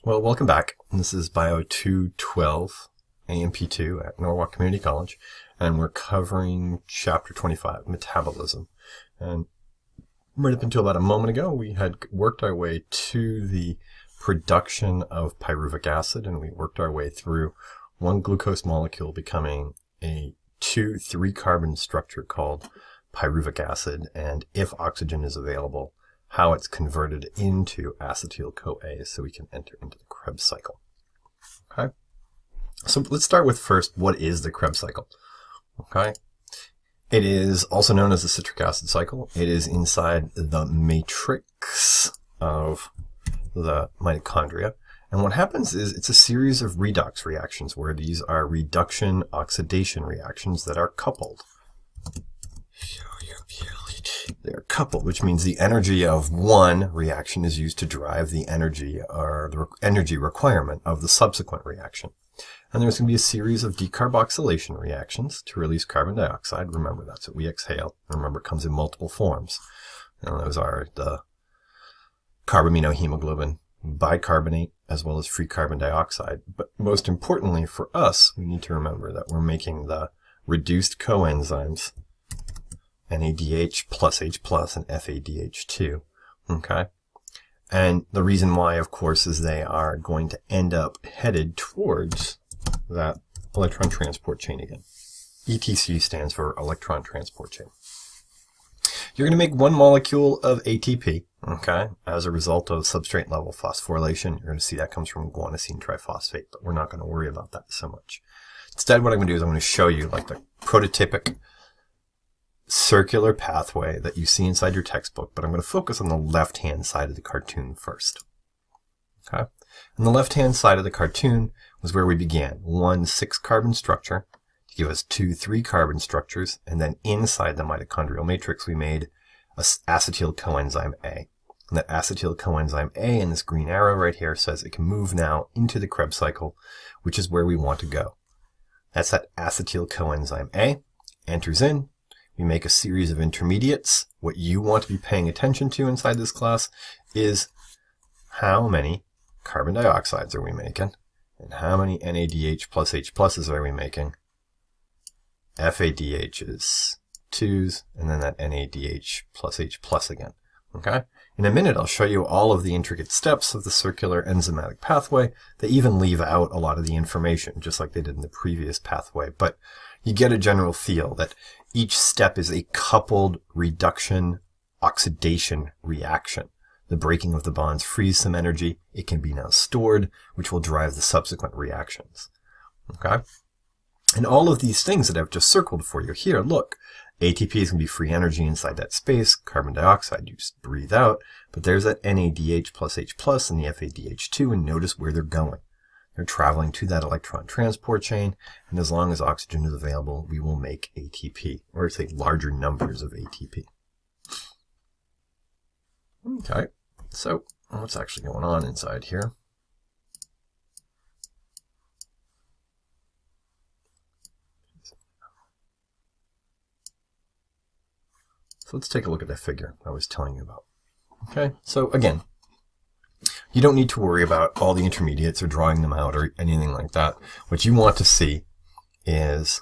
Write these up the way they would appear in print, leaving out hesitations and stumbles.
Well, welcome back. This is Bio 212, AMP2 at Norwalk Community College, and we're covering Chapter 25, Metabolism. And right up until about a moment ago, we had worked our way to the production of pyruvic acid, and we worked our way through one glucose molecule becoming a 2,3 carbon structure called pyruvic acid, and if oxygen is available, how it's converted into acetyl-CoA so we can enter into the Krebs cycle. Okay, so let's start with first, what is the Krebs cycle? Okay, it is also known as the citric acid cycle. It is inside the matrix of the mitochondria. And what happens is it's a series of redox reactions where these are reduction-oxidation reactions that are coupled. They're coupled, which means the energy of one reaction is used to drive the energy or the energy requirement of the subsequent reaction. And there's going to be a series of decarboxylation reactions to release carbon dioxide. Remember, that's what we exhale. Remember, it comes in multiple forms. And those are the carbaminohemoglobin, bicarbonate, as well as free carbon dioxide. But most importantly for us, we need to remember that we're making the reduced coenzymes NADH plus H plus and FADH2. Okay? And the reason why, of course, is they are going to end up headed towards that electron transport chain again. ETC stands for electron transport chain. You're going to make one molecule of ATP, okay, as a result of substrate level phosphorylation. You're going to see that comes from guanosine triphosphate, but we're not going to worry about that so much. Instead, what I'm going to do is I'm going to show you like the prototypic circular pathway that you see inside your textbook, but I'm going to focus on the left-hand side of the cartoon first. Okay? And the left-hand side of the cartoon was where we began. 1 6-carbon structure to give us 2 3-carbon structures, and then inside the mitochondrial matrix we made a acetyl coenzyme A. And that acetyl coenzyme A in this green arrow right here says it can move now into the Krebs cycle, which is where we want to go. That's that acetyl coenzyme A, enters in. We make a series of intermediates. What you want to be paying attention to inside this class is how many carbon dioxides are we making, and how many NADH plus H pluses are we making, FADHs, 2s, and then that NADH plus H plus again. Okay? In a minute, I'll show you all of the intricate steps of the circular enzymatic pathway. They even leave out a lot of the information, just like they did in the previous pathway. But you get a general feel that each step is a coupled reduction-oxidation reaction. The breaking of the bonds frees some energy. It can be now stored, which will drive the subsequent reactions. Okay? And all of these things that I've just circled for you here, look, ATP is going to be free energy inside that space. Carbon dioxide, you just breathe out. But there's that NADH plus H plus and the FADH2, and notice where they're going. They're traveling to that electron transport chain, and as long as oxygen is available, we will make ATP, or say larger numbers of ATP. Okay, so what's actually going on inside here? So let's take a look at that figure I was telling you about. Okay, so again, you don't need to worry about all the intermediates or drawing them out or anything like that. What you want to see is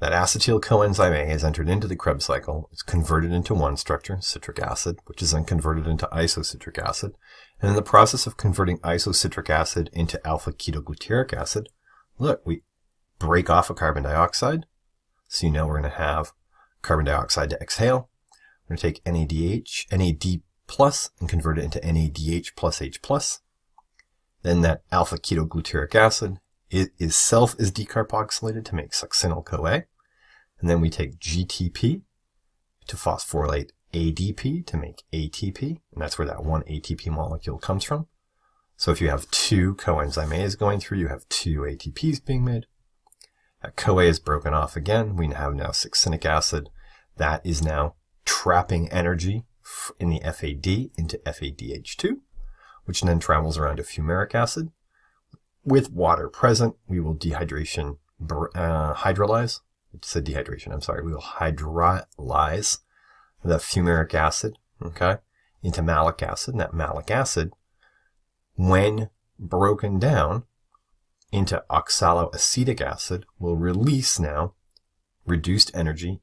that acetyl coenzyme A is entered into the Krebs cycle. It's converted into one structure, citric acid, which is then converted into isocitric acid. And in the process of converting isocitric acid into alpha-ketogluteric acid, look, we break off a carbon dioxide. So you know we're going to have carbon dioxide to exhale. We're going to take NAD plus and convert it into NADH plus H plus. Then that alpha-ketogluteric acid is decarboxylated to make succinyl-CoA. And then we take GTP to phosphorylate ADP to make ATP. And that's where that one ATP molecule comes from. So if you have 2 coenzyme A's going through, you have 2 ATPs being made. That CoA is broken off again. We have now succinic acid. That is now trapping energy in the FAD into FADH2, which then travels around to fumaric acid. With water present, we will hydrolyze. It said dehydration, I'm sorry. We will hydrolyze the fumaric acid, okay, into malic acid. And that malic acid, when broken down into oxaloacetic acid will release now reduced energy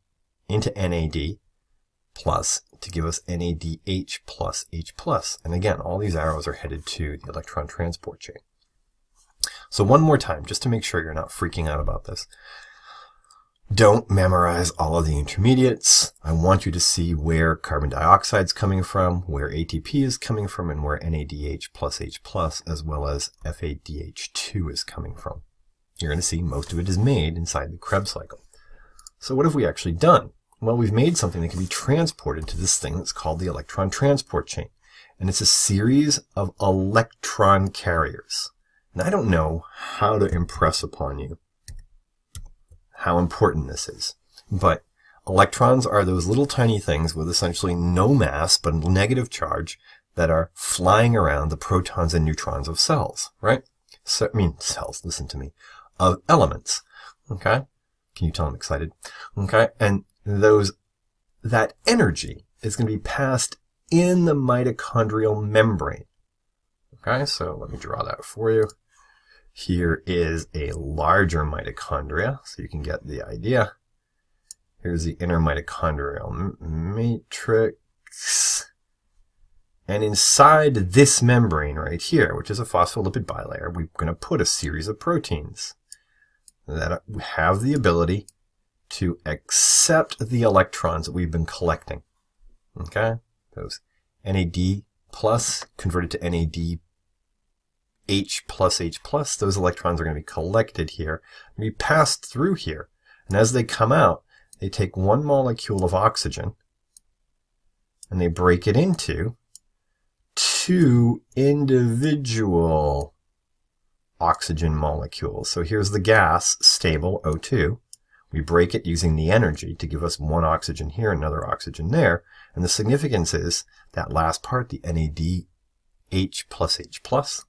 into NAD plus to give us NADH plus H plus. And again, all these arrows are headed to the electron transport chain. So one more time, just to make sure you're not freaking out about this. Don't memorize all of the intermediates. I want you to see where carbon dioxide is coming from, where ATP is coming from, and where NADH plus H plus, as well as FADH2 is coming from. You're going to see most of it is made inside the Krebs cycle. So what have we actually done? Well, we've made something that can be transported to this thing that's called the electron transport chain. And it's a series of electron carriers. And I don't know how to impress upon you how important this is. But electrons are those little tiny things with essentially no mass but a negative charge that are flying around the protons and neutrons of cells, right? So, cells, listen to me, of elements, okay? Can you tell I'm excited? Okay, and that energy is going to be passed in the mitochondrial membrane. Okay, so let me draw that for you. Here is a larger mitochondria, so you can get the idea. Here's the inner mitochondrial matrix. And inside this membrane right here, which is a phospholipid bilayer, we're going to put a series of proteins that have the ability to accept the electrons that we've been collecting. Okay? Those NAD plus converted to NAD H plus H plus, those electrons are going to be collected here and be passed through here. And as they come out, they take one molecule of oxygen and they break it into two individual oxygen molecules. So here's the gas, stable, O2. We break it using the energy to give us one oxygen here, another oxygen there. And the significance is that last part, the NADH plus H plus.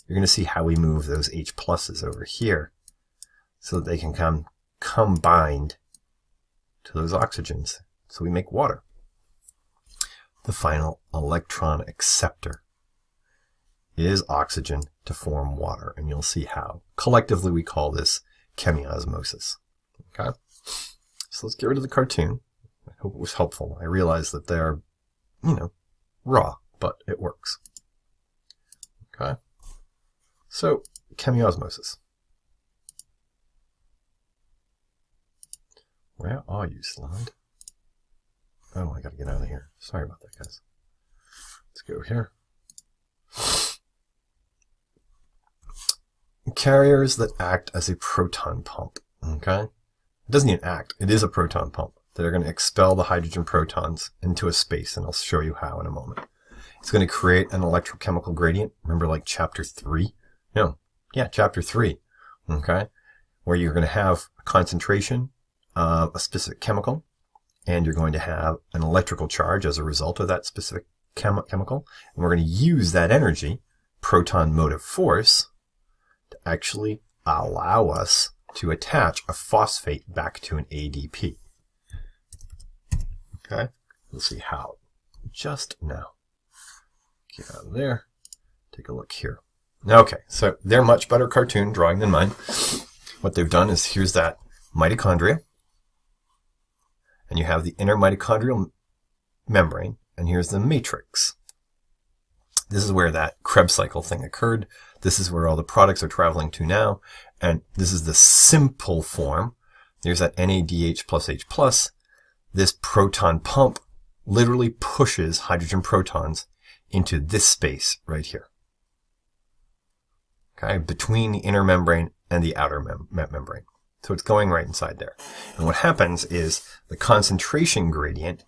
You're going to see how we move those H pluses over here so that they can come combined to those oxygens. So we make water. The final electron acceptor is oxygen to form water, and you'll see how. Collectively, we call this chemiosmosis. Okay? So let's get rid of the cartoon. I hope it was helpful. I realize that they're, raw, but it works. Okay? So, chemiosmosis. Where are you, slide? Oh, I gotta get out of here. Sorry about that, guys. Let's go here. Carriers that act as a proton pump. Okay? It doesn't even act. It is a proton pump that are going to expel the hydrogen protons into a space, and I'll show you how in a moment. It's going to create an electrochemical gradient. Remember, like chapter 3? Chapter 3, okay, where you're going to have a concentration of a specific chemical, and you're going to have an electrical charge as a result of that specific chemical, and we're going to use that energy, proton motive force, to actually allow us to attach a phosphate back to an ADP. Okay, we'll see how just now. Get out of there, take a look here. Okay, so they're much better cartoon drawing than mine. What they've done is here's that mitochondria, and you have the inner mitochondrial membrane, and here's the matrix. This is where that Krebs cycle thing occurred. This is where all the products are traveling to now, and this is the simple form. There's that NADH plus H plus. This proton pump literally pushes hydrogen protons into this space right here. Okay, between the inner membrane and the outer membrane. So it's going right inside there. And what happens is the concentration gradient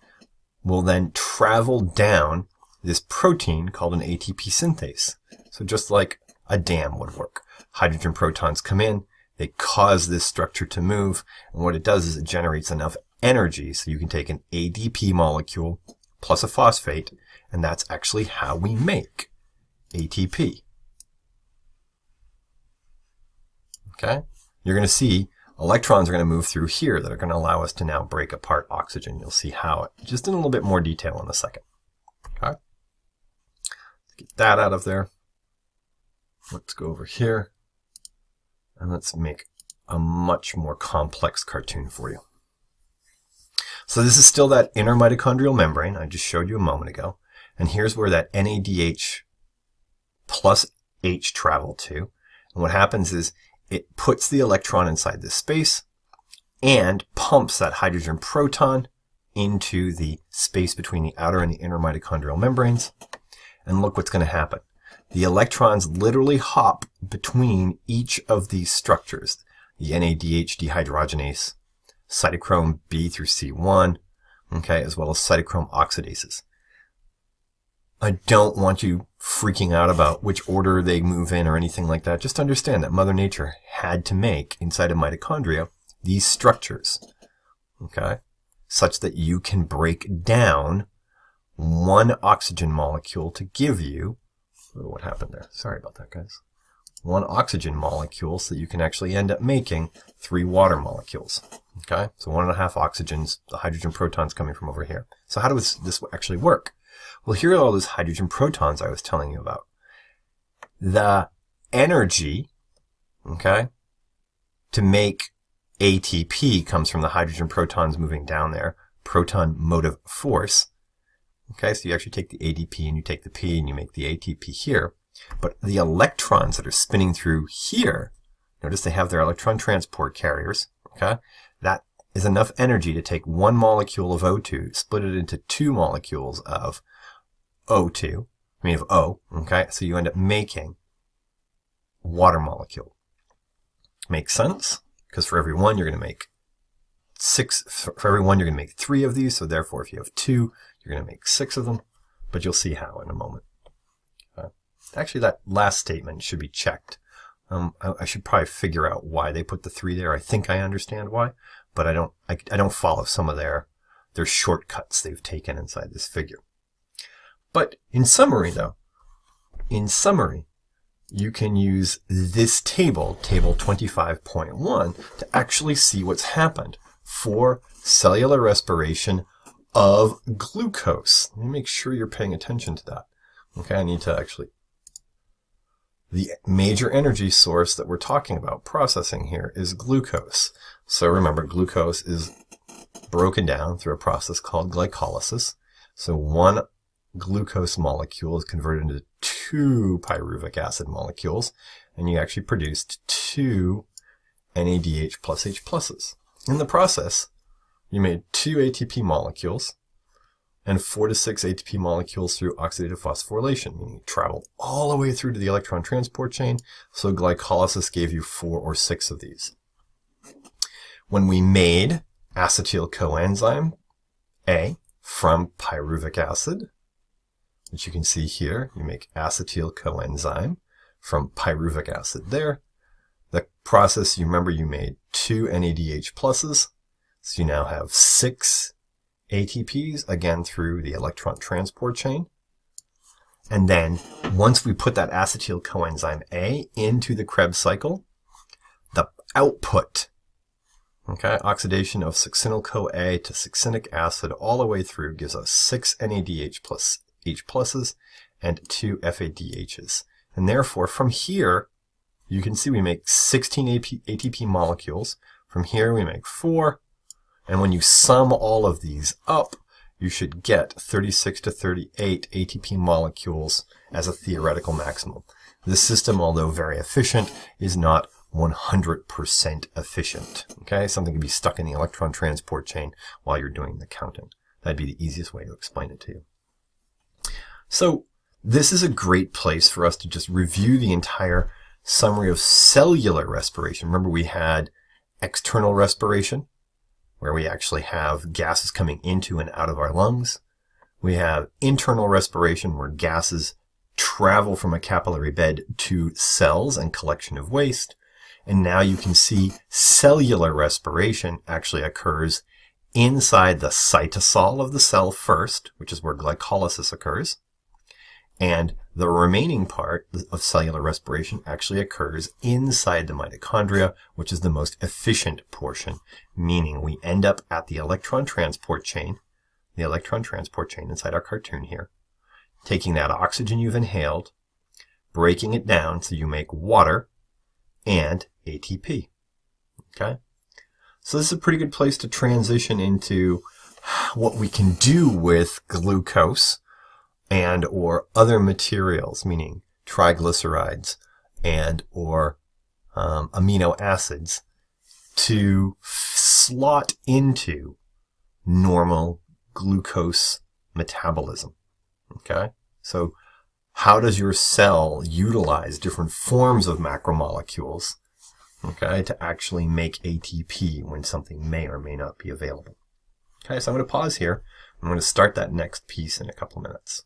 will then travel down this protein called an ATP synthase. So just like a dam would work. Hydrogen protons come in, they cause this structure to move, and what it does is it generates enough energy so you can take an ADP molecule plus a phosphate, and that's actually how we make ATP. Okay? You're going to see electrons are going to move through here that are going to allow us to now break apart oxygen. You'll see how, just in a little bit more detail in a second. Okay? Let's get that out of there. let's go over here and let's make a much more complex cartoon for you. So this is still that inner mitochondrial membrane I just showed you a moment ago. And here's where that NADH plus H travel to. And what happens is it puts the electron inside this space and pumps that hydrogen proton into the space between the outer and the inner mitochondrial membranes. And look what's going to happen. The electrons literally hop between each of these structures. The NADH dehydrogenase, cytochrome B through C1, okay, as well as cytochrome oxidases. I don't want you freaking out about which order they move in or anything like that. Just understand that Mother Nature had to make, inside of mitochondria, these structures, okay, such that you can break down one oxygen molecule to give you, oh, what happened there? Sorry about that, guys. One oxygen molecule so that you can actually end up making 3 water molecules. Okay, so 1.5 oxygens, the hydrogen protons coming from over here. So how does this actually work? Well, here are all those hydrogen protons I was telling you about. The energy, okay, to make ATP comes from the hydrogen protons moving down there, proton motive force. Okay, so you actually take the ADP and you take the P and you make the ATP here. But the electrons that are spinning through here, notice they have their electron transport carriers, okay? That is enough energy to take 1 molecule of O2, split it into 2 molecules of O2, of O, okay? So you end up making a water molecule. Makes sense? Because for every one, you're going to make 6, for every one, you're going to make 3 of these, so therefore if you have 2, you're going to make 6 of them, but you'll see how in a moment. Actually, that last statement should be checked. I should probably figure out why they put the 3 there. I think I understand why, but I don't follow some of their shortcuts they've taken inside this figure. But in summary, though, you can use this table, table 25.1, to actually see what's happened for cellular respiration of glucose. Let me make sure you're paying attention to that. Okay, I need to actually... The major energy source that we're talking about processing here is glucose. So remember, glucose is broken down through a process called glycolysis. So 1 glucose molecule is converted into 2 pyruvic acid molecules, and you actually produced 2 NADH plus H pluses. In the process, you made 2 ATP molecules and 4 to 6 ATP molecules through oxidative phosphorylation, meaning you traveled all the way through to the electron transport chain, so glycolysis gave you 4 or 6 of these. When we made acetyl coenzyme A from pyruvic acid, which you can see here, you make acetyl coenzyme from pyruvic acid there. The process, you remember, you made 2 NADH pluses, so you now have 6 ATPs, again through the electron transport chain. And then once we put that acetyl coenzyme A into the Krebs cycle, the output, okay, oxidation of succinyl-CoA to succinic acid all the way through gives us 6 NADH plus H pluses and 2 FADHs. And therefore, from here, you can see we make 16 ATP molecules. From here, we make 4. And when you sum all of these up, you should get 36 to 38 ATP molecules as a theoretical maximum. This system, although very efficient, is not 100% efficient. Okay, something can be stuck in the electron transport chain while you're doing the counting. That'd be the easiest way to explain it to you. So this is a great place for us to just review the entire summary of cellular respiration. Remember, we had external respiration, where we actually have gases coming into and out of our lungs. We have internal respiration, where gases travel from a capillary bed to cells and collection of waste. And now you can see cellular respiration actually occurs inside the cytosol of the cell first, which is where glycolysis occurs. And the remaining part of cellular respiration actually occurs inside the mitochondria, which is the most efficient portion, meaning we end up at the electron transport chain inside our cartoon here, taking that oxygen you've inhaled, breaking it down so you make water and ATP. Okay? So this is a pretty good place to transition into what we can do with glucose and or other materials, meaning triglycerides and or amino acids, to slot into normal glucose metabolism. Okay? So how does your cell utilize different forms of macromolecules, okay, to actually make ATP when something may or may not be available? Okay, so I'm going to pause here. I'm going to start that next piece in a couple minutes.